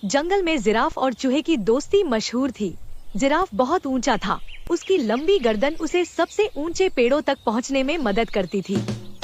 जंगल में जिराफ और चूहे की दोस्ती मशहूर थी। जिराफ बहुत ऊंचा था। उसकी लंबी गर्दन उसे सबसे ऊंचे पेड़ों तक पहुंचने में मदद करती थी।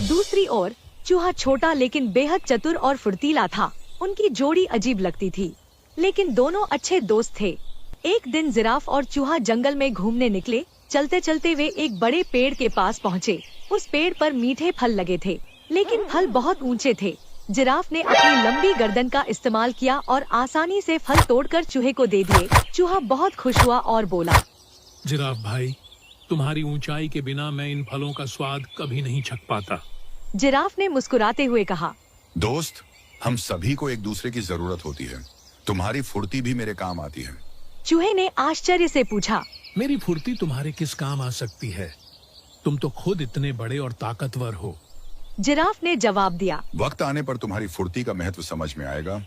दूसरी ओर चूहा छोटा लेकिन बेहद चतुर और फुर्तीला था। उनकी जोड़ी अजीब लगती थी, लेकिन दोनों अच्छे दोस्त थे। एक दिन जिराफ और चूहा जंगल में घूमने निकले। चलते चलते वे एक बड़े पेड़ के पास पहुँचे। उस पेड़ पर मीठे फल लगे थे, लेकिन फल बहुत ऊंचे थे। जिराफ ने अपनी लंबी गर्दन का इस्तेमाल किया और आसानी से फल तोड़कर चूहे को दे दिए। चूहा बहुत खुश हुआ और बोला, जिराफ भाई, तुम्हारी ऊंचाई के बिना मैं इन फलों का स्वाद कभी नहीं चख पाता। जिराफ ने मुस्कुराते हुए कहा, दोस्त, हम सभी को एक दूसरे की जरूरत होती है। तुम्हारी फुर्ती भी मेरे काम आती है। चूहे ने आश्चर्य से पूछा, मेरी फुर्ती तुम्हारे किस काम आ सकती है? तुम तो खुद इतने बड़े और ताकतवर हो। जिराफ ने जवाब दिया, वक्त आने पर तुम्हारी फुर्ती का महत्व समझ में आएगा।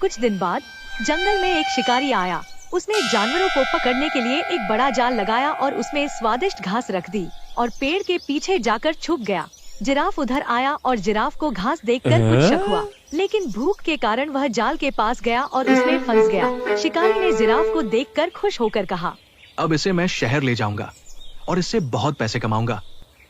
कुछ दिन बाद जंगल में एक शिकारी आया। उसने जानवरों को पकड़ने के लिए एक बड़ा जाल लगाया और उसमें स्वादिष्ट घास रख दी और पेड़ के पीछे जाकर छुप गया। जिराफ उधर आया और जिराफ को घास देखकर कुछ शक हुआ, लेकिन भूख के कारण वह जाल के पास गया और उसमें फंस गया। शिकारी ने जिराफ को देखकर खुश होकर कहा, अब इसे मैं शहर ले जाऊंगा और इससे बहुत पैसे कमाऊंगा।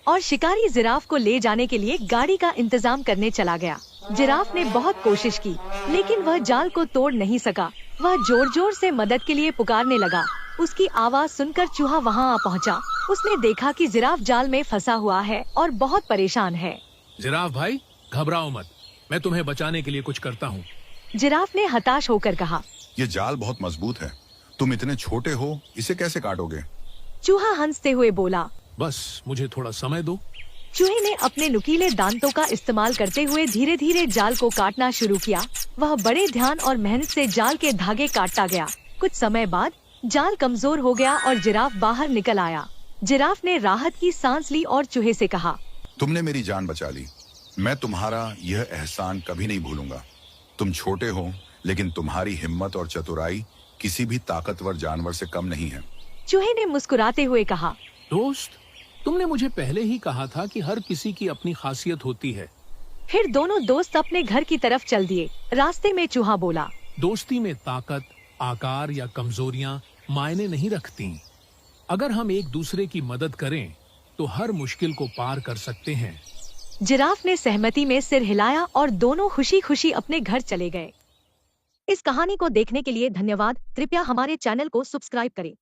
और शिकारी जिराफ को ले जाने के लिए गाड़ी का इंतजाम करने चला गया। जिराफ ने बहुत कोशिश की, लेकिन वह जाल को तोड़ नहीं सका। वह जोर जोर से मदद के लिए पुकारने लगा। उसकी आवाज सुनकर चूहा वहां आ पहुंचा। उसने देखा कि जिराफ जाल में फंसा हुआ है और बहुत परेशान है। जिराफ भाई, घबराओ मत, मैं तुम्हें बचाने के लिए कुछ करता हूँ। जिराफ ने हताश होकर कहा, ये जाल बहुत मजबूत है। तुम इतने छोटे हो, इसे कैसे काटोगे? चूहा हंसते हुए बोला, बस मुझे थोड़ा समय दो। चूहे ने अपने नुकीले दांतों का इस्तेमाल करते हुए धीरे धीरे जाल को काटना शुरू किया। वह बड़े ध्यान और मेहनत से जाल के धागे काटता गया। कुछ समय बाद जाल कमजोर हो गया और जिराफ बाहर निकल आया। जिराफ ने राहत की सांस ली और चूहे से कहा, तुमने मेरी जान बचा ली। मैं तुम्हारा यह एहसान कभी नहीं भूलूंगा। तुम छोटे हो, लेकिन तुम्हारी हिम्मत और चतुराई किसी भी ताकतवर जानवर से कम नहीं है। चूहे ने मुस्कुराते हुए कहा, दोस्त, तुमने मुझे पहले ही कहा था कि हर किसी की अपनी खासियत होती है। फिर दोनों दोस्त अपने घर की तरफ चल दिए। रास्ते में चूहा बोला, दोस्ती में ताकत, आकार या कमजोरियां मायने नहीं रखती। अगर हम एक दूसरे की मदद करें तो हर मुश्किल को पार कर सकते हैं। जिराफ ने सहमति में सिर हिलाया और दोनों खुशी खुशी अपने घर चले गए। इस कहानी को देखने के लिए धन्यवाद। कृपया हमारे चैनल को सब्सक्राइब करें।